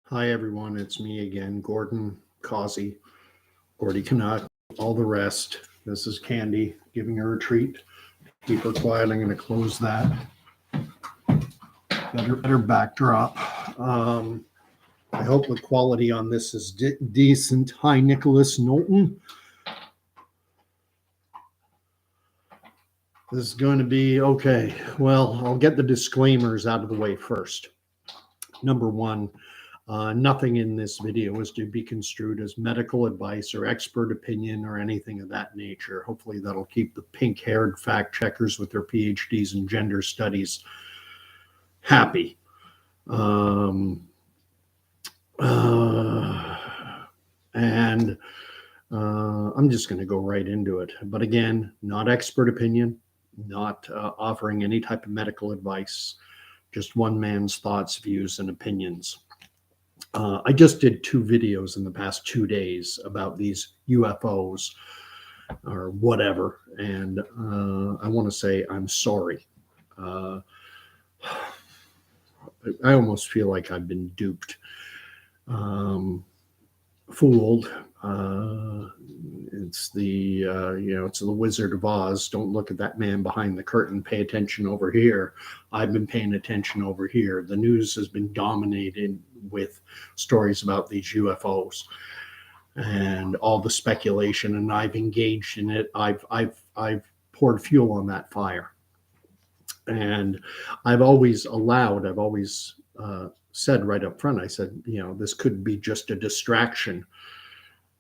Hi, everyone. It's me again, Gordon Causey, Gordy Canuck, all the rest. This is Candy giving her a treat. Keep her quiet. I'm going to close that. Better backdrop. I hope the quality on this is decent. Hi, Nicholas Knowlton. This is going to be okay. Well, I'll get the disclaimers out of the way first. Number one, nothing in this video is to be construed as medical advice or expert opinion or anything of that nature. Hopefully that'll keep the pink-haired fact checkers with their PhDs in gender studies happy. I'm just going to go right into it. But again, not expert opinion, not offering any type of medical advice, just one man's thoughts, views, and opinions. I just did 2 videos in the past 2 days about these UFOs or whatever, and I want to say I'm sorry. I almost feel like I've been duped, fooled. It's the it's the Wizard of Oz. Don't look at that man behind the curtain. Pay attention over here. I've been paying attention over here. The news has been dominated with stories about these UFOs and all the speculation, and I've engaged in it. I've poured fuel on that fire, and I've always said right up front. I said, this could be just a distraction.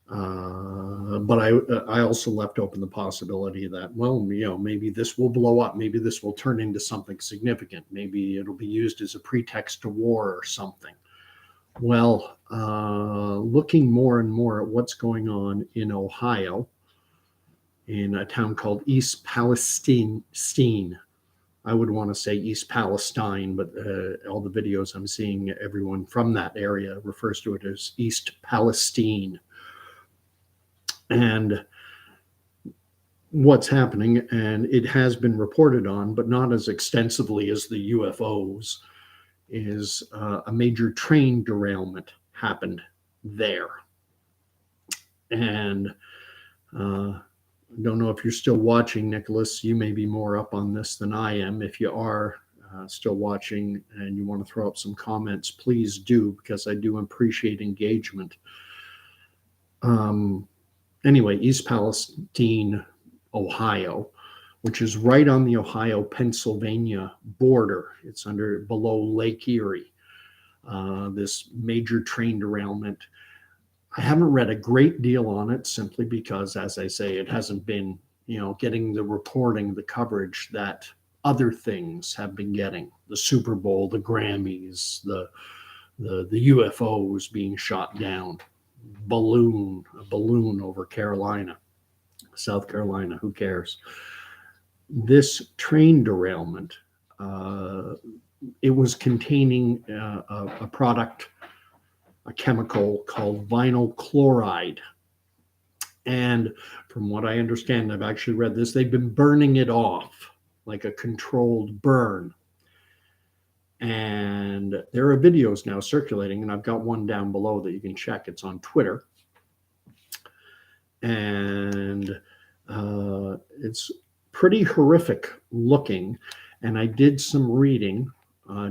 But I also left open the possibility that, maybe this will blow up. Maybe this will turn into something significant. Maybe it'll be used as a pretext to war or something. Well, looking more and more at what's going on in Ohio, in a town called East Palestine. I would want to say East Palestine, but all the videos I'm seeing, everyone from that area refers to it as East Palestine. And what's happening, and it has been reported on, but not as extensively as the UFOs, is a major train derailment happened there. And I don't know if you're still watching, Nicholas. You may be more up on this than I am. If you are still watching and you want to throw up some comments, please do, because I do appreciate engagement. Anyway, East Palestine, Ohio, which is right on the Ohio-Pennsylvania border. It's below Lake Erie. This major train derailment. I haven't read a great deal on it simply because, as I say, it hasn't been, getting the reporting, the coverage that other things have been getting. The Super Bowl, the Grammys, the UFOs being shot down. A balloon over South Carolina, who cares? This train derailment, it was containing a product, a chemical called vinyl chloride. And from what I understand, I've actually read this, they've been burning it off like a controlled burn. And there are videos now circulating, and I've got one down below that you can check. It's on Twitter. And it's pretty horrific looking. And I did some reading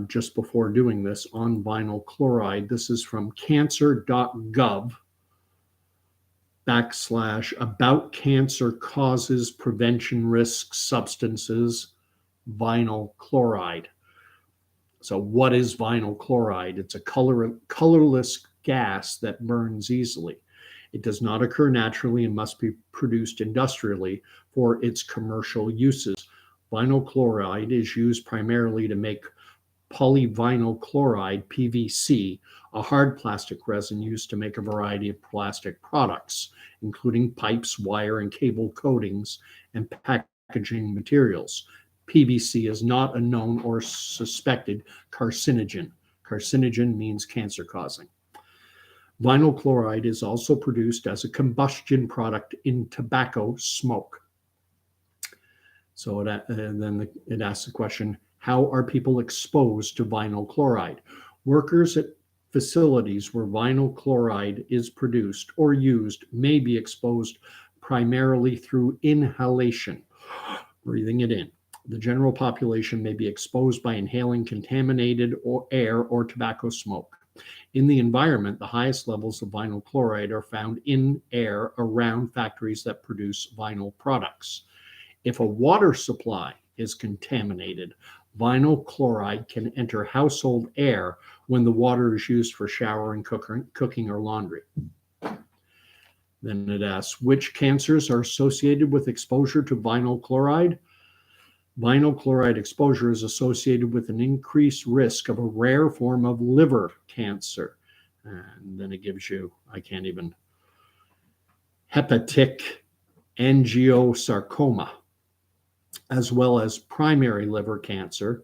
just before doing this on vinyl chloride. This is from cancer.gov/about cancer causes, prevention risks, substances, vinyl chloride. So what is vinyl chloride? It's a colorless gas that burns easily. It does not occur naturally and must be produced industrially for its commercial uses. Vinyl chloride is used primarily to make polyvinyl chloride, PVC, a hard plastic resin used to make a variety of plastic products, including pipes, wire, and cable coatings, and packaging materials. PVC is not a known or suspected carcinogen. Carcinogen means cancer-causing. Vinyl chloride is also produced as a combustion product in tobacco smoke. So then it asks the question, how are people exposed to vinyl chloride? Workers at facilities where vinyl chloride is produced or used may be exposed primarily through inhalation, breathing it in. The general population may be exposed by inhaling contaminated air or tobacco smoke. In the environment, the highest levels of vinyl chloride are found in air around factories that produce vinyl products. If a water supply is contaminated, vinyl chloride can enter household air when the water is used for showering, cooking, or laundry. Then it asks, which cancers are associated with exposure to vinyl chloride? Vinyl chloride exposure is associated with an increased risk of a rare form of liver cancer. And then it gives you, I can't even, hepatic angiosarcoma, as well as primary liver cancer,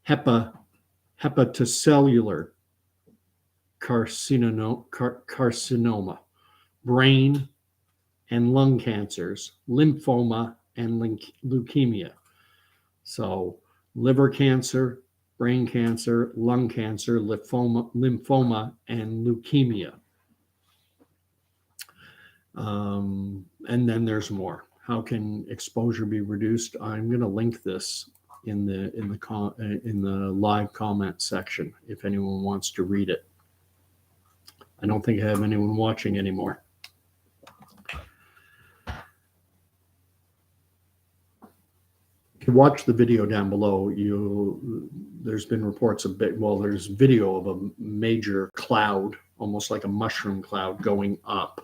hepatocellular carcinoma, brain and lung cancers, lymphoma, and leukemia. So liver cancer, brain cancer, lung cancer, lymphoma, and leukemia. And then there's more. How can exposure be reduced? I'm going to link this in the live comment section if anyone wants to read it. I don't think I have anyone watching anymore. If you watch the video down below, there's been reports there's video of a major cloud, almost like a mushroom cloud, going up.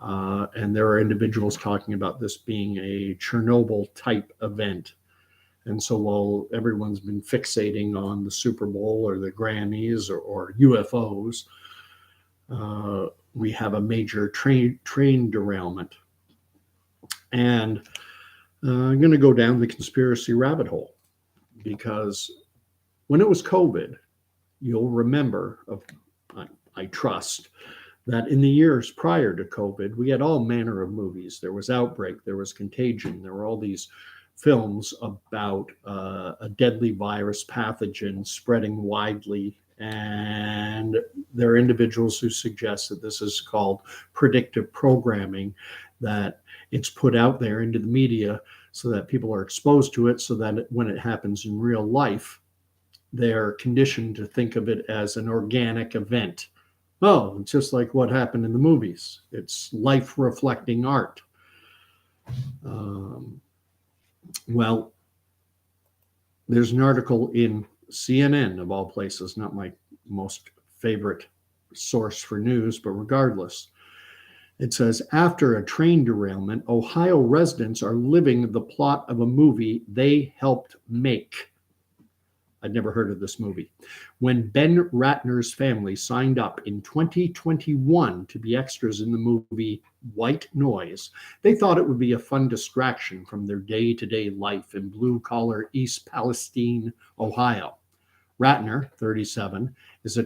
And there are individuals talking about this being a Chernobyl type event. And so while everyone's been fixating on the Super Bowl or the Grammys or UFOs, we have a major train derailment. And I'm going to go down the conspiracy rabbit hole, because when it was COVID, you'll remember, I trust, that in the years prior to COVID, we had all manner of movies. There was Outbreak, there was Contagion, there were all these films about a deadly virus pathogen spreading widely. And there are individuals who suggest that this is called predictive programming, that it's put out there into the media so that people are exposed to it, so that when it happens in real life, they're conditioned to think of it as an organic event. Oh, it's just like what happened in the movies. It's life-reflecting art. Well, there's an article in CNN, of all places, not my most favorite source for news, but regardless. It says, after a train derailment, Ohio residents are living the plot of a movie they helped make. I'd never heard of this movie. When Ben Ratner's family signed up in 2021 to be extras in the movie White Noise, they thought it would be a fun distraction from their day-to-day life in blue-collar East Palestine, Ohio. Ratner, 37, is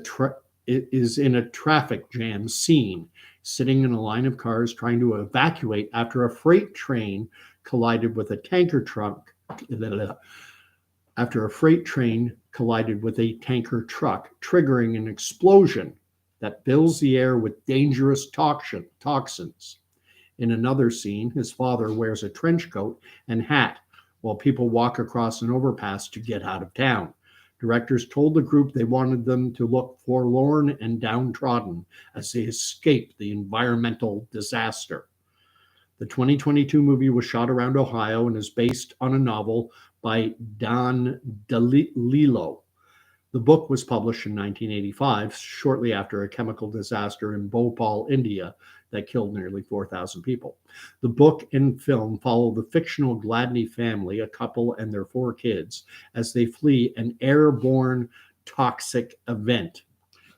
in a traffic jam scene, sitting in a line of cars trying to evacuate after a freight train collided with a tanker truck, triggering an explosion that fills the air with dangerous toxins. In another scene, his father wears a trench coat and hat while people walk across an overpass to get out of town. Directors told the group they wanted them to look forlorn and downtrodden as they escape the environmental disaster. The 2022 movie was shot around Ohio and is based on a novel by Don DeLillo. The book was published in 1985, shortly after a chemical disaster in Bhopal, India, that killed nearly 4,000 people. The book and film follow the fictional Gladney family, a couple and their 4 kids, as they flee an airborne toxic event.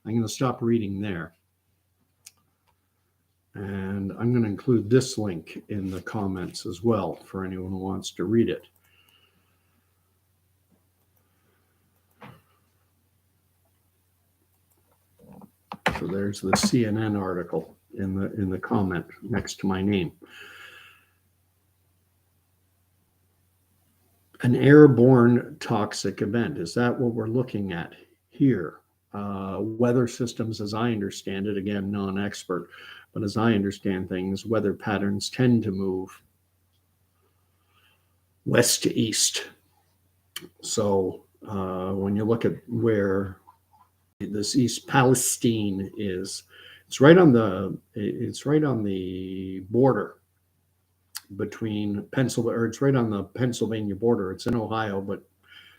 I'm going to stop reading there. And I'm going to include this link in the comments as well for anyone who wants to read it. So there's the CNN article in the comment next to my name. An airborne toxic event. Is that what we're looking at here? weather systems, as I understand it, again, non-expert, but as I understand things, weather patterns tend to move west to east. So when you look at where this East Palestine is, it's right on the border between Pennsylvania, or it's right on the Pennsylvania border. It's in Ohio, but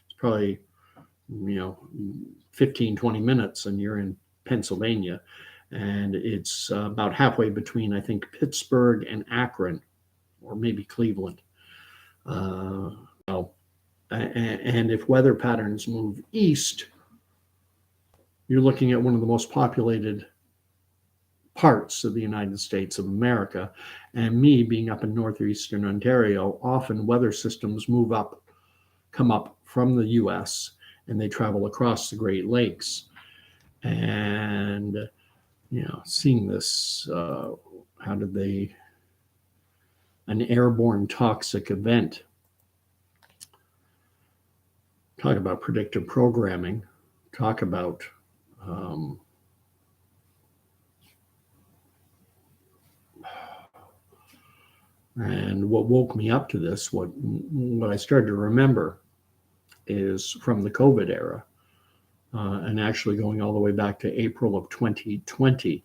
it's probably 15, 20 minutes and you're in Pennsylvania. And it's about halfway between, I think, Pittsburgh and Akron, or maybe Cleveland. And if weather patterns move east, you're looking at one of the most populated parts of the United States of America. And me being up in northeastern Ontario, often weather systems come up from the US, and they travel across the Great Lakes. And, seeing this, an airborne toxic event. Talk about predictive programming. Talk about and what woke me up to this, what I started to remember, is from the COVID era, and actually going all the way back to April of 2020.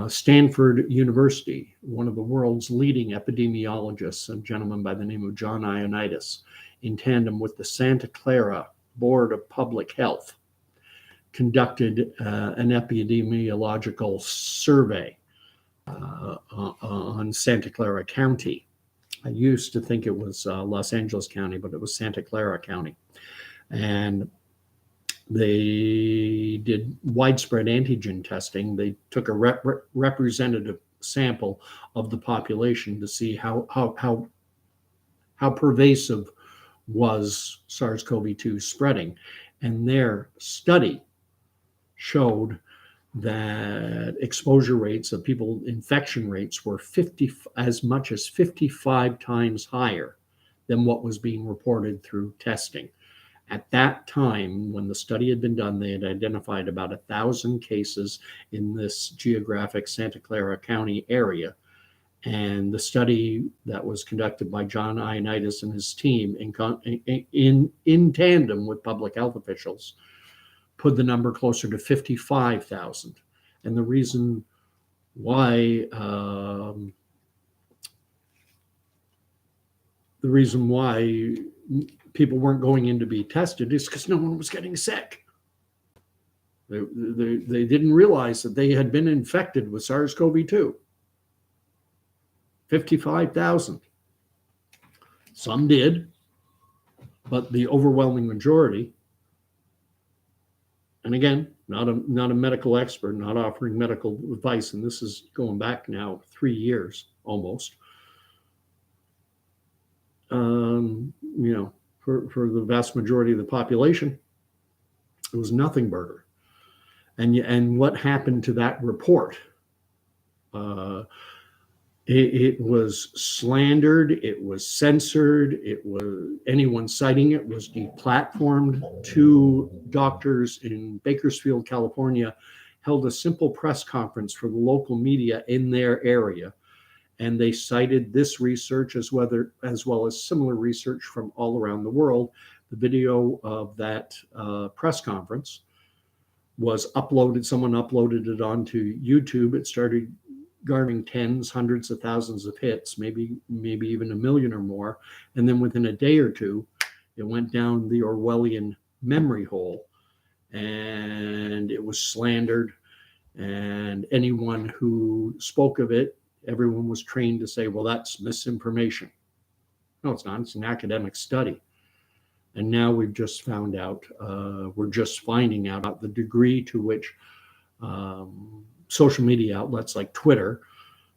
Stanford University, one of the world's leading epidemiologists, a gentleman by the name of John Ioannidis, in tandem with the Santa Clara Board of Public Health, conducted an epidemiological survey on Santa Clara County. I used to think it was Los Angeles County, but it was Santa Clara County. And they did widespread antigen testing. They took a representative sample of the population to see how pervasive was SARS-CoV-2 spreading. And their study showed that exposure rates of people, infection rates, were as much as 55 times higher than what was being reported through testing. At that time, when the study had been done, they had identified about 1,000 cases in this geographic Santa Clara County area. And the study that was conducted by John Ioannidis and his team in tandem with public health officials put the number closer to 55,000. And the reason why people weren't going in to be tested is because no one was getting sick. They didn't realize that they had been infected with SARS-CoV-2. 55,000. Some did, but the overwhelming majority, and again, not a medical expert, not offering medical advice, and this is going back now 3 years almost. For the vast majority of the population, it was nothing burger. And what happened to that report? It was slandered. It was censored. Anyone citing it was deplatformed. 2 doctors in Bakersfield, California, held a simple press conference for the local media in their area. And they cited this research as well as similar research from all around the world. The video of that press conference was uploaded. Someone uploaded it onto YouTube. It started garnering tens, hundreds of thousands of hits, maybe even 1 million or more. And then within a day or two, it went down the Orwellian memory hole, and it was slandered. And anyone who spoke of it, everyone was trained to say, well, that's misinformation. No, it's not. It's an academic study. And now we've just found out, we're just finding out about the degree to which social media outlets like Twitter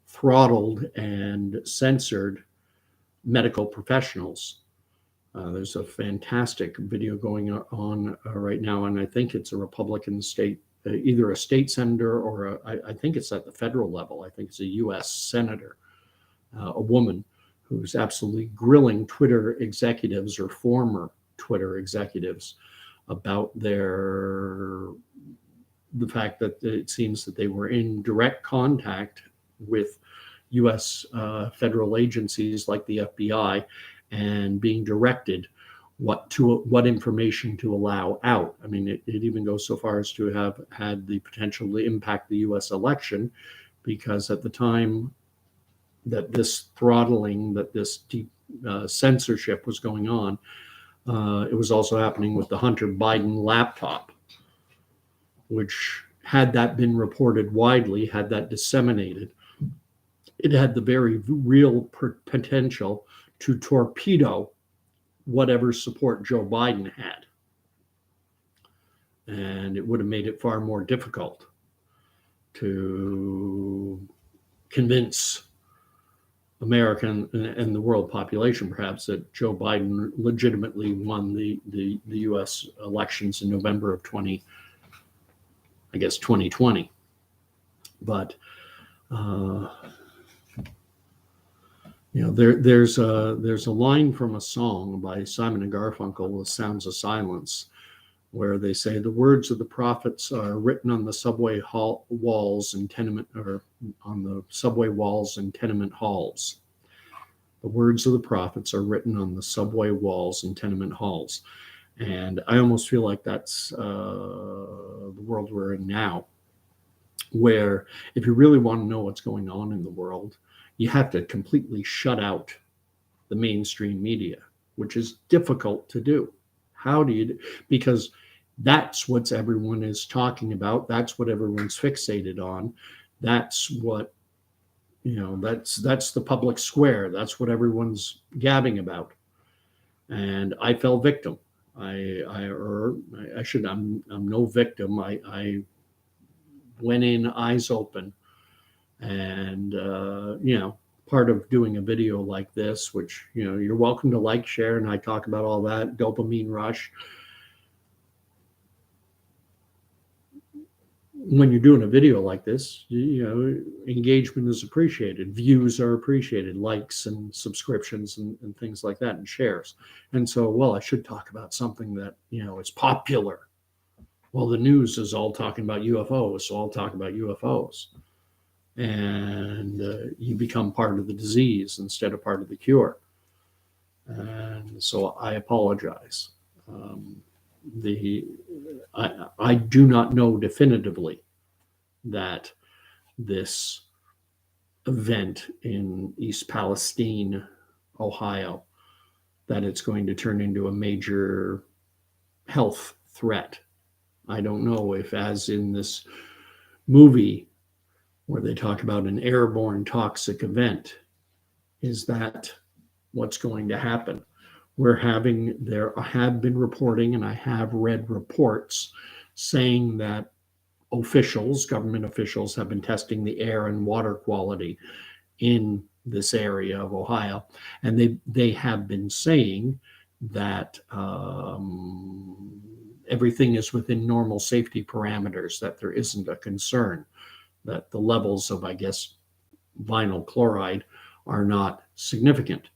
throttled and censored medical professionals. There's a fantastic video going on right now, and I think it's a Republican state, either a state senator or I think it's at the federal level. I think it's a U.S. senator, a woman who's absolutely grilling Twitter executives or former Twitter executives about the fact that it seems that they were in direct contact with U.S. Federal agencies like the FBI and being directed what information to allow out. I mean, it even goes so far as to have had the potential to impact the U.S. election, because at the time that this throttling, that this deep censorship was going on, it was also happening with the Hunter Biden laptop, which, had that been reported widely, had that disseminated, it had the very real potential to torpedo whatever support Joe Biden had. And it would have made it far more difficult to convince American and the world population, perhaps, that Joe Biden legitimately won the U.S. elections in November of 2020. But there's a line from a song by Simon and Garfunkel, "The Sounds of Silence," where they say the words of the prophets are written on the subway walls and on the subway walls and tenement halls. The words of the prophets are written on the subway walls and tenement halls. And I almost feel like that's the world we're in now, where if you really want to know what's going on in the world, you have to completely shut out the mainstream media, which is difficult to do. How do you? Because that's what everyone is talking about. That's what everyone's fixated on. That's what, that's the public square. That's what everyone's gabbing about. And I fell victim. I'm no victim. I went in eyes open, and part of doing a video like this, which you're welcome to like, share, and I talk about all that dopamine rush. When you're doing a video like this, engagement is appreciated, views are appreciated, likes and subscriptions and things like that, and shares. And so, well, I should talk about something that is popular. Well, the news is all talking about UFOs, so I'll talk about UFOs. And you become part of the disease instead of part of the cure. And so I apologize. I do not know definitively that this event in East Palestine, Ohio, that it's going to turn into a major health threat. I don't know if, as in this movie where they talk about an airborne toxic event, is that what's going to happen? There have been reporting, and I have read reports saying that government officials have been testing the air and water quality in this area of Ohio. And they have been saying that everything is within normal safety parameters, that there isn't a concern, that the levels of, I guess, vinyl chloride are not significant.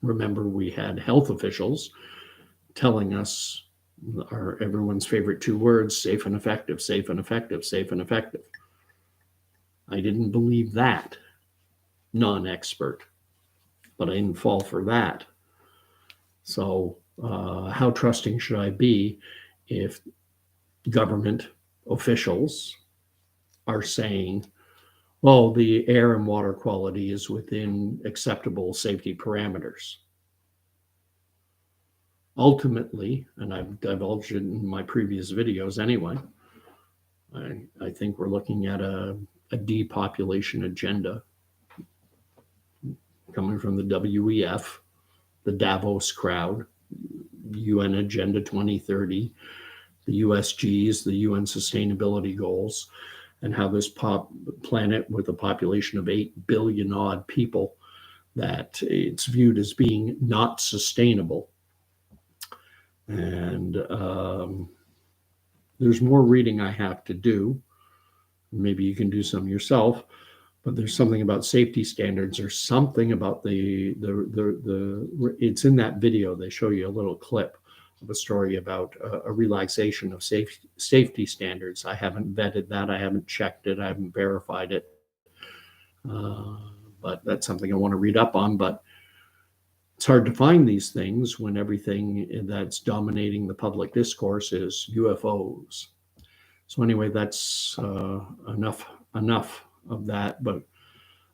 Remember, we had health officials telling us everyone's favorite two words: safe and effective, safe and effective, safe and effective. I didn't believe that, non-expert, but I didn't fall for that. So how trusting should I be if government officials are saying, well, the air and water quality is within acceptable safety parameters? Ultimately, and I've divulged it in my previous videos anyway, I think we're looking at a depopulation agenda coming from the WEF, the Davos crowd, UN Agenda 2030, the USGs, the UN Sustainability Goals, and how this planet with a population of 8 billion odd people, that it's viewed as being not sustainable. And there's more reading I have to do. Maybe you can do some yourself. but there's something about safety standards or something about it's in that video. They show you a little clip of a story about a relaxation of safety standards. I haven't vetted that. I haven't checked it. I haven't verified it. But that's something I want to read up on. But it's hard to find these things when everything that's dominating the public discourse is UFOs. So anyway, that's enough of that. But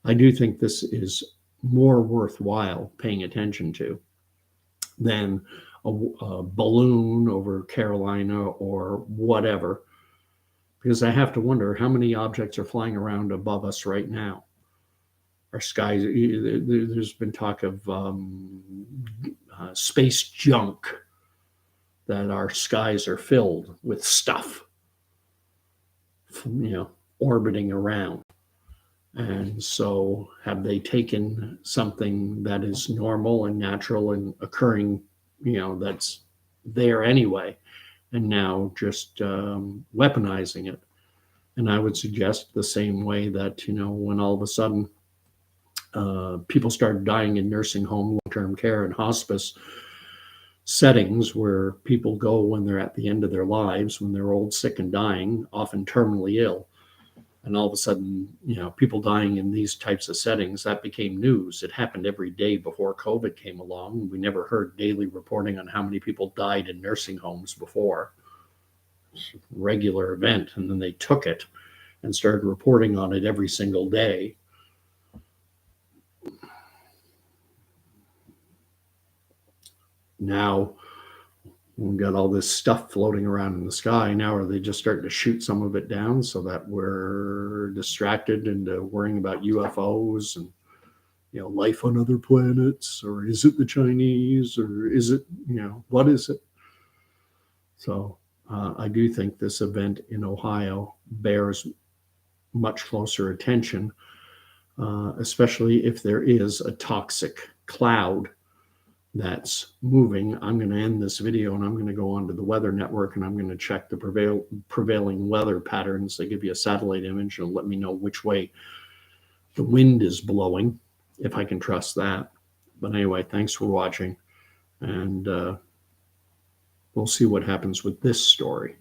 I do think this is more worthwhile paying attention to than a balloon over Carolina or whatever, because I have to wonder how many objects are flying around above us right now. Our skies, there's been talk of space junk, that our skies are filled with stuff, orbiting around. And so have they taken something that is normal and natural and occurring, that's there anyway, and now just weaponizing it? And I would suggest the same way that, when all of a sudden people started dying in nursing home, long-term care, and hospice settings where people go when they're at the end of their lives, when they're old, sick, and dying, often terminally ill. And all of a sudden, people dying in these types of settings, that became news. It happened every day before COVID came along. We never heard daily reporting on how many people died in nursing homes before. It's a regular event. And then they took it and started reporting on it every single day. Now we've got all this stuff floating around in the sky. Now are they just starting to shoot some of it down so that we're distracted into worrying about UFOs and life on other planets? Or is it the Chinese? Or is it, what is it? So I do think this event in Ohio bears much closer attention, especially if there is a toxic cloud that's moving. I'm going to end this video and I'm going to go onto the Weather Network and I'm going to check the prevailing weather patterns. They give you a satellite image and let me know which way the wind is blowing, if I can trust that. But anyway, thanks for watching, and we'll see what happens with this story.